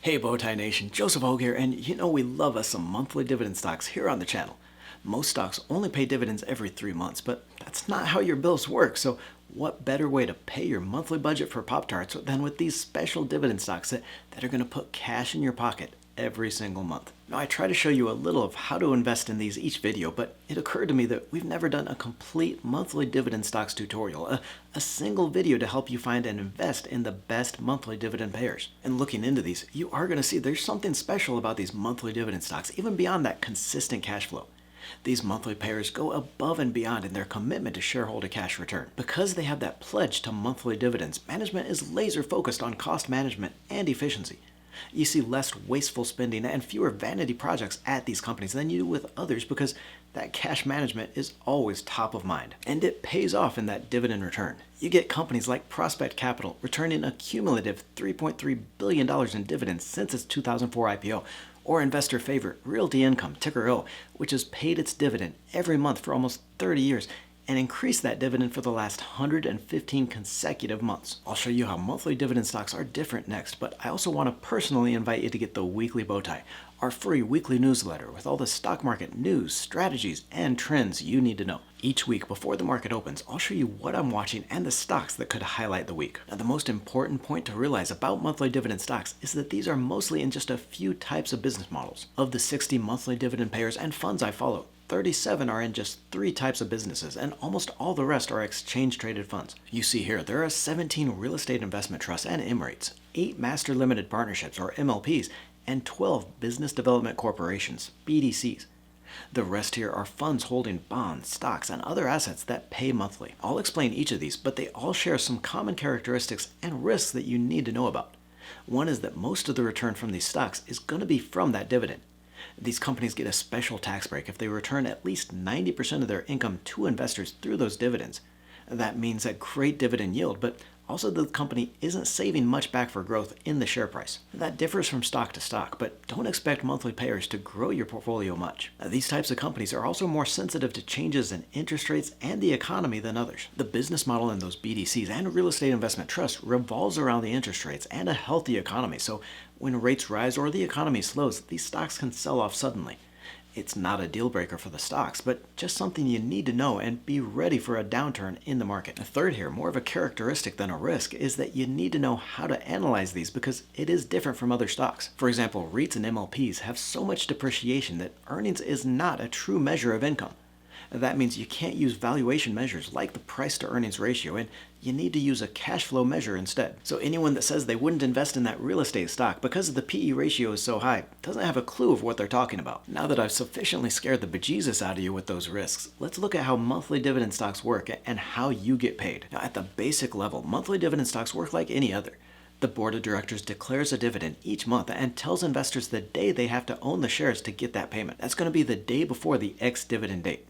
Hey Bowtie Nation, Joseph Hogue here, and you know we love us some monthly dividend stocks here on the channel. Most stocks only pay dividends every 3 months, but that's not how your bills work, so what better way to pay your monthly budget for Pop-Tarts than with these special dividend stocks that are going to put cash in your pocket every single month. Now I try to show you a little of how to invest in these each video, but it occurred to me that we've never done a complete monthly dividend stocks tutorial, a single video to help you find and invest in the best monthly dividend payers. And looking into these, you are going to see there's something special about these monthly dividend stocks, even beyond that consistent cash flow. These monthly payers go above and beyond in their commitment to shareholder cash return. Because they have that pledge to monthly dividends, management is laser focused on cost management and efficiency. You see less wasteful spending and fewer vanity projects at these companies than you do with others because that cash management is always top of mind. And it pays off in that dividend return. You get companies like Prospect Capital returning a cumulative $3.3 billion in dividends since its 2004 IPO, or investor favorite Realty Income, ticker O, which has paid its dividend every month for almost 30 years and increased that dividend for the last 115 consecutive months. I'll show you how monthly dividend stocks are different next, but I also want to personally invite you to get the Weekly Bowtie, our free weekly newsletter with all the stock market news, strategies, and trends you need to know. Each week before the market opens, I'll show you what I'm watching and the stocks that could highlight the week. Now, the most important point to realize about monthly dividend stocks is that these are mostly in just a few types of business models. Of the 60 monthly dividend payers and funds I follow, 37 are in just 3 types of businesses, and almost all the rest are exchange-traded funds. You see here, there are 17 real estate investment trusts and IMREITs, 8 master limited partnerships or MLPs, and 12 business development corporations, BDCs. The rest here are funds holding bonds, stocks, and other assets that pay monthly. I'll explain each of these, but they all share some common characteristics and risks that you need to know about. One is that most of the return from these stocks is going to be from that dividend. These companies get a special tax break if they return at least 90% of their income to investors through those dividends. That means a great dividend yield, but also the company isn't saving much back for growth in the share price. That differs from stock to stock, but don't expect monthly payers to grow your portfolio much. These types of companies are also more sensitive to changes in interest rates and the economy than others. The business model in those BDCs and real estate investment trusts revolves around the interest rates and a healthy economy, so when rates rise or the economy slows, these stocks can sell off suddenly. It's not a deal breaker for the stocks, but just something you need to know and be ready for a downturn in the market. A third here, more of a characteristic than a risk, is that you need to know how to analyze these because it is different from other stocks. For example, REITs and MLPs have so much depreciation that earnings is not a true measure of income. That means you can't use valuation measures like the price to earnings ratio, and you need to use a cash flow measure instead. So anyone that says they wouldn't invest in that real estate stock because the PE ratio is so high doesn't have a clue of what they're talking about. Now that I've sufficiently scared the bejesus out of you with those risks, let's look at how monthly dividend stocks work and how you get paid. Now, at the basic level, monthly dividend stocks work like any other. The board of directors declares a dividend each month and tells investors the day they have to own the shares to get that payment. That's going to be the day before the ex-dividend date.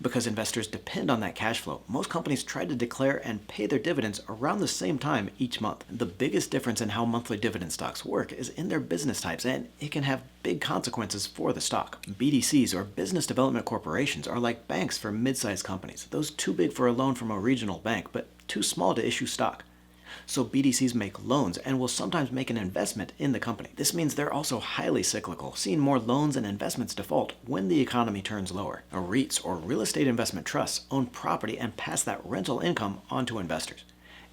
Because investors depend on that cash flow, most companies try to declare and pay their dividends around the same time each month. The biggest difference in how monthly dividend stocks work is in their business types, and it can have big consequences for the stock. BDCs, or business development corporations, are like banks for mid-sized companies, those too big for a loan from a regional bank, but too small to issue stock. So BDCs make loans and will sometimes make an investment in the company. This means they're also highly cyclical, seeing more loans and investments default when the economy turns lower. REITs, or real estate investment trusts, own property and pass that rental income on to investors.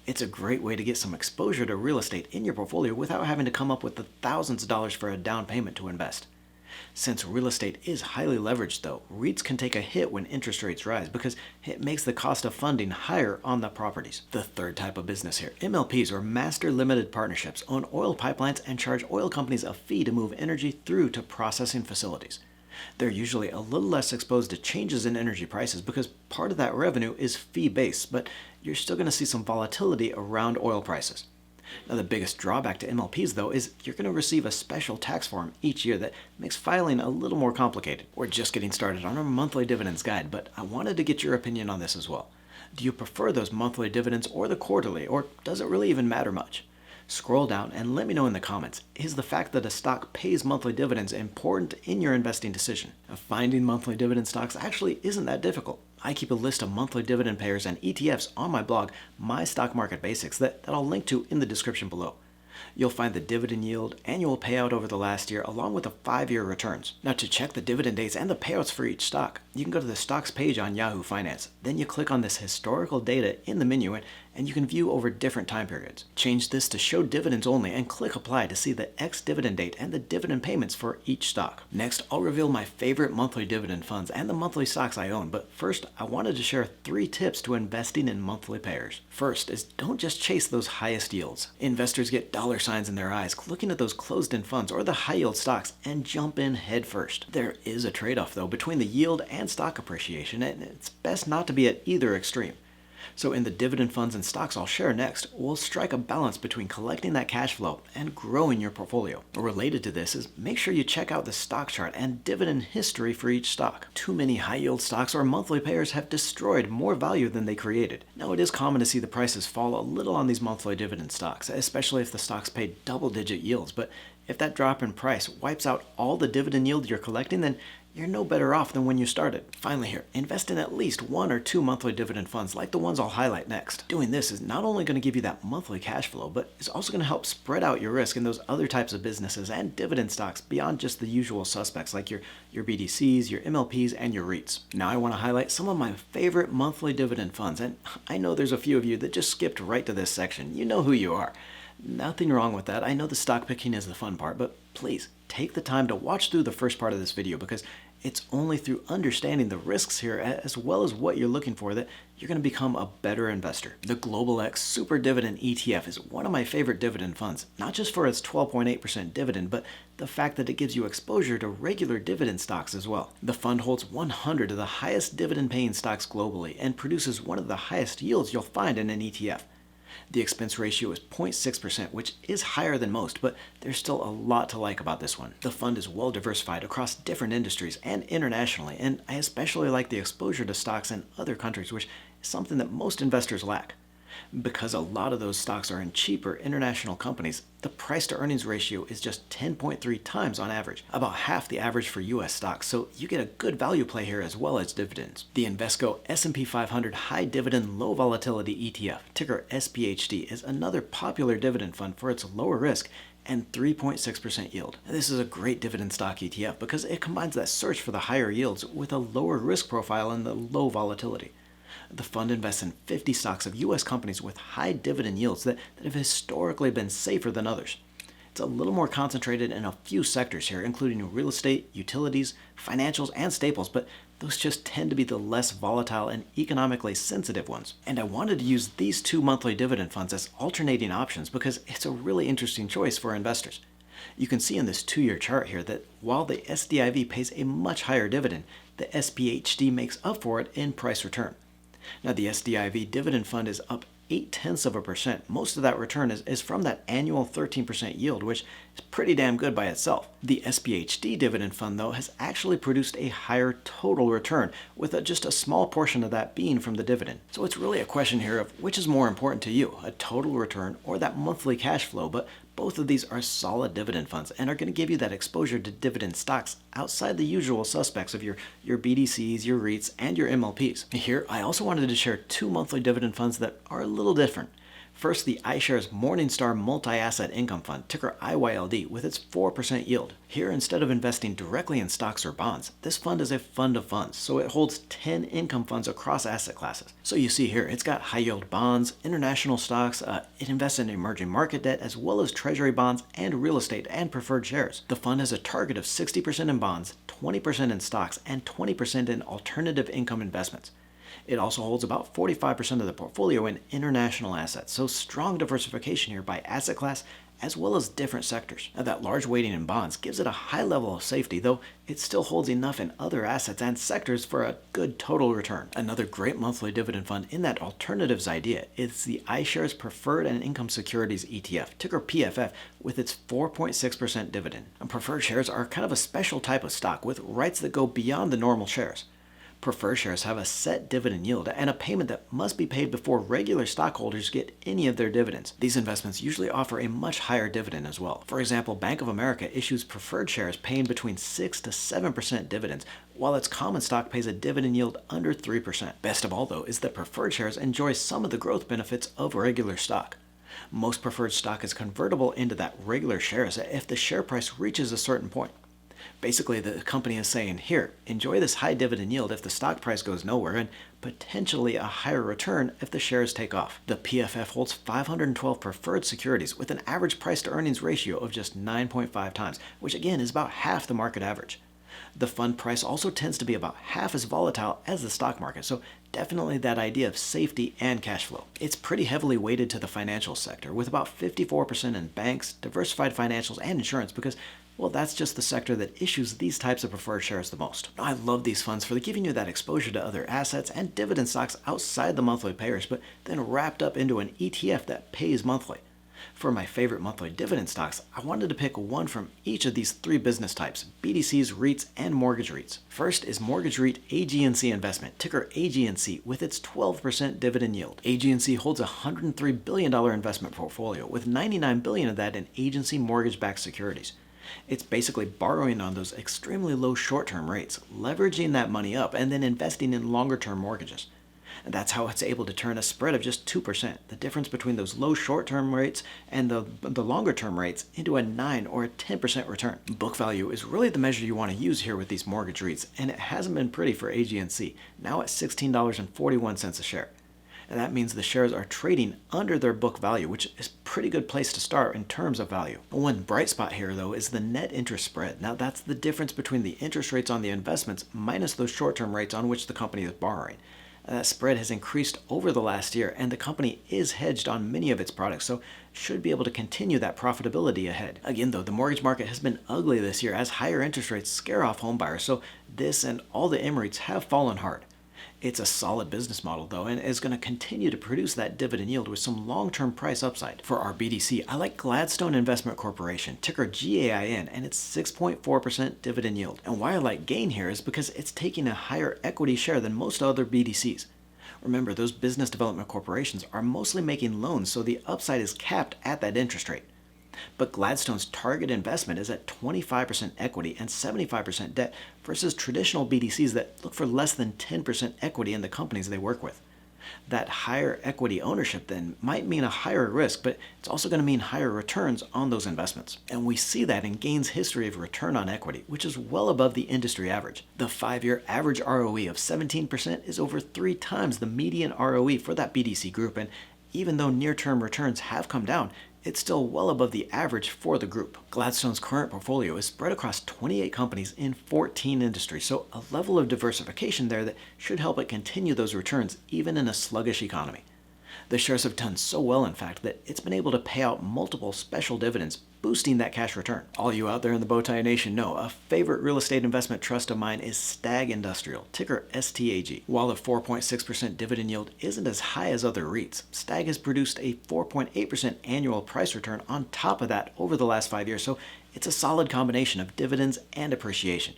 It's a great way to get some exposure to real estate in your portfolio without having to come up with the thousands of dollars for a down payment to invest. Since real estate is highly leveraged though, REITs can take a hit when interest rates rise because it makes the cost of funding higher on the properties. The third type of business here, MLPs, or master limited partnerships, own oil pipelines and charge oil companies a fee to move energy through to processing facilities. They're usually a little less exposed to changes in energy prices because part of that revenue is fee-based, but you're still going to see some volatility around oil prices. Now, the biggest drawback to MLPs, though, is you're going to receive a special tax form each year that makes filing a little more complicated. We're just getting started on our monthly dividends guide, but I wanted to get your opinion on this as well. Do you prefer those monthly dividends or the quarterly, or does it really even matter much? Scroll down and let me know in the comments, is the fact that a stock pays monthly dividends important in your investing decision? Finding monthly dividend stocks actually isn't that difficult. I keep a list of monthly dividend payers and ETFs on my blog, My Stock Market Basics, that I'll link to in the description below. You'll find the dividend yield, annual payout over the last year, along with the 5-year returns. Now, to check the dividend dates and the payouts for each stock, you can go to the stocks page on Yahoo Finance. Then you click on this historical data in the menu and you can view over different time periods. Change this to show dividends only and click apply to see the ex-dividend date and the dividend payments for each stock. Next, I'll reveal my favorite monthly dividend funds and the monthly stocks I own, but first I wanted to share 3 tips to investing in monthly payers. First is don't just chase those highest yields. Investors get dollar signs in their eyes looking at those closed-end funds or the high-yield stocks and jump in head first. There is a trade-off though between the yield and stock appreciation, and it's best not to be at either extreme. So in the dividend funds and stocks I'll share next, we'll strike a balance between collecting that cash flow and growing your portfolio. Related to this is make sure you check out the stock chart and dividend history for each stock. Too many high-yield stocks or monthly payers have destroyed more value than they created. Now it is common to see the prices fall a little on these monthly dividend stocks, especially if the stocks pay double-digit yields, but if that drop in price wipes out all the dividend yield you're collecting, then you're no better off than when you started. Finally here, invest in at least 1 or 2 monthly dividend funds like the ones I'll highlight next. Doing this is not only going to give you that monthly cash flow, but it's also going to help spread out your risk in those other types of businesses and dividend stocks beyond just the usual suspects like your BDCs, your MLPs, and your REITs. Now I want to highlight some of my favorite monthly dividend funds, and I know there's a few of you that just skipped right to this section. You know who you are. Nothing wrong with that. I know the stock picking is the fun part, but please take the time to watch through the first part of this video because it's only through understanding the risks here as well as what you're looking for that you're going to become a better investor. The Global X Super Dividend ETF is one of my favorite dividend funds, not just for its 12.8% dividend, but the fact that it gives you exposure to regular dividend stocks as well. The fund holds 100 of the highest dividend paying stocks globally and produces one of the highest yields you'll find in an ETF. The expense ratio is 0.6%, which is higher than most, but there's still a lot to like about this one. The fund is well diversified across different industries and internationally, and I especially like the exposure to stocks in other countries, which is something that most investors lack. Because a lot of those stocks are in cheaper international companies, the price to earnings ratio is just 10.3 times on average, about half the average for US stocks, so you get a good value play here as well as dividends. The Invesco S&P 500 High Dividend Low Volatility ETF, ticker SPHD, is another popular dividend fund for its lower risk and 3.6% yield. This is a great dividend stock ETF because it combines that search for the higher yields with a lower risk profile and the low volatility. The fund invests in 50 stocks of U.S. companies with high dividend yields that have historically been safer than others. It's a little more concentrated in a few sectors here, including real estate, utilities, financials, and staples, but those just tend to be the less volatile and economically sensitive ones. And I wanted to use these 2 monthly dividend funds as alternating options because it's a really interesting choice for investors. You can see in this 2-year chart here that while the SDIV pays a much higher dividend, the SPHD makes up for it in price return. Now the SDIV dividend fund is up 0.8%. Most of that return is from that annual 13% yield, which is pretty damn good by itself. The SPHD dividend fund, though, has actually produced a higher total return, with just a small portion of that being from the dividend. So it's really a question here of which is more important to you, a total return or that monthly cash flow, but both of these are solid dividend funds and are going to give you that exposure to dividend stocks outside the usual suspects of your BDCs, your REITs, and your MLPs. Here, I also wanted to share 2 monthly dividend funds that are a little different. First, the iShares Morningstar Multi-Asset Income Fund, ticker IYLD, with its 4% yield. Here, instead of investing directly in stocks or bonds, this fund is a fund of funds, so it holds 10 income funds across asset classes. So you see here, it's got high-yield bonds, international stocks, it invests in emerging market debt, as well as treasury bonds and real estate and preferred shares. The fund has a target of 60% in bonds, 20% in stocks, and 20% in alternative income investments. It also holds about 45% of the portfolio in international assets, so strong diversification here by asset class as well as different sectors. Now that large weighting in bonds gives it a high level of safety, though it still holds enough in other assets and sectors for a good total return. Another great monthly dividend fund in that alternatives idea is the iShares Preferred and Income Securities ETF, ticker PFF, with its 4.6% dividend. And preferred shares are kind of a special type of stock with rights that go beyond the normal shares. Preferred shares have a set dividend yield and a payment that must be paid before regular stockholders get any of their dividends. These investments usually offer a much higher dividend as well. For example, Bank of America issues preferred shares paying between 6 to 7% dividends, while its common stock pays a dividend yield under 3%. Best of all, though, is that preferred shares enjoy some of the growth benefits of regular stock. Most preferred stock is convertible into that regular shares if the share price reaches a certain point. Basically, the company is saying, here, enjoy this high dividend yield if the stock price goes nowhere, and potentially a higher return if the shares take off. The PFF holds 512 preferred securities with an average price to earnings ratio of just 9.5 times, which again is about half the market average. The fund price also tends to be about half as volatile as the stock market, so definitely that idea of safety and cash flow. It's pretty heavily weighted to the financial sector, with about 54% in banks, diversified financials, and insurance because, well, that's just the sector that issues these types of preferred shares the most. I love these funds for giving you that exposure to other assets and dividend stocks outside the monthly payers, but then wrapped up into an ETF that pays monthly. For my favorite monthly dividend stocks, I wanted to pick one from each of these three business types: BDCs, REITs, and mortgage REITs. First is mortgage REIT AG&C Investment, ticker AG&C, with its 12% dividend yield. AG&C holds a $103 billion investment portfolio, with $99 billion of that in agency mortgage-backed securities. It's basically borrowing on those extremely low short-term rates, leveraging that money up, and then investing in longer-term mortgages. And that's how it's able to turn a spread of just 2%, the difference between those low short-term rates and the longer-term rates, into a 9 or a 10% return. Book value is really the measure you want to use here with these mortgage REITs, and it hasn't been pretty for AG&C, now at $16.41 a share. And that means the shares are trading under their book value, which is a pretty good place to start in terms of value. One bright spot here, though, is the net interest spread. Now, that's the difference between the interest rates on the investments minus those short-term rates on which the company is borrowing. That spread has increased over the last year, and the company is hedged on many of its products, so should be able to continue that profitability ahead. Again, though, the mortgage market has been ugly this year as higher interest rates scare off home buyers, so this and all the M-REITs have fallen hard. It's a solid business model, though, and is going to continue to produce that dividend yield with some long-term price upside. For our BDC, I like Gladstone Investment Corporation, ticker GAIN, and its 6.4% dividend yield. And why I like GAIN here is because it's taking a higher equity share than most other BDCs. Remember, those business development corporations are mostly making loans, so the upside is capped at that interest rate. But Gladstone's target investment is at 25% equity and 75% debt versus traditional BDCs that look for less than 10% equity in the companies they work with. That higher equity ownership then might mean a higher risk, but it's also going to mean higher returns on those investments. And we see that in GAIN's history of return on equity, which is well above the industry average. The 5-year average ROE of 17% is over 3 times the median ROE for that BDC group, and even though near-term returns have come down, it's still well above the average for the group. Gladstone's current portfolio is spread across 28 companies in 14 industries, so a level of diversification there that should help it continue those returns even in a sluggish economy. The shares have done so well, in fact, that it's been able to pay out multiple special dividends, boosting that cash return. All you out there in the Bowtie Nation know a favorite real estate investment trust of mine is Stag Industrial, ticker STAG. While the 4.6% dividend yield isn't as high as other REITs, Stag has produced a 4.8% annual price return on top of that over the last 5 years, so it's a solid combination of dividends and appreciation.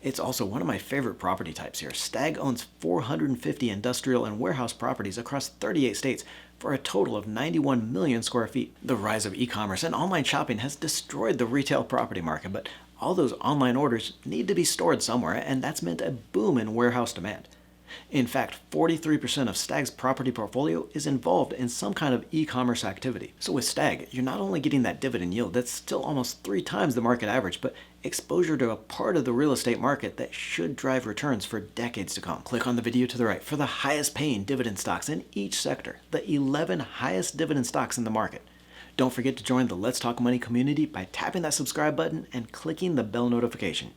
It's also one of my favorite property types here. Stag owns 450 industrial and warehouse properties across 38 states for a total of 91 million square feet. The rise of e-commerce and online shopping has destroyed the retail property market, but all those online orders need to be stored somewhere, and that's meant a boom in warehouse demand. In fact, 43% of Stag's property portfolio is involved in some kind of e-commerce activity. So with Stag, you're not only getting that dividend yield that's still almost 3 times the market average, but exposure to a part of the real estate market that should drive returns for decades to come. Click on the video to the right for the highest paying dividend stocks in each sector, the 11 highest dividend stocks in the market. Don't forget to join the Let's Talk Money community by tapping that subscribe button and clicking the bell notification.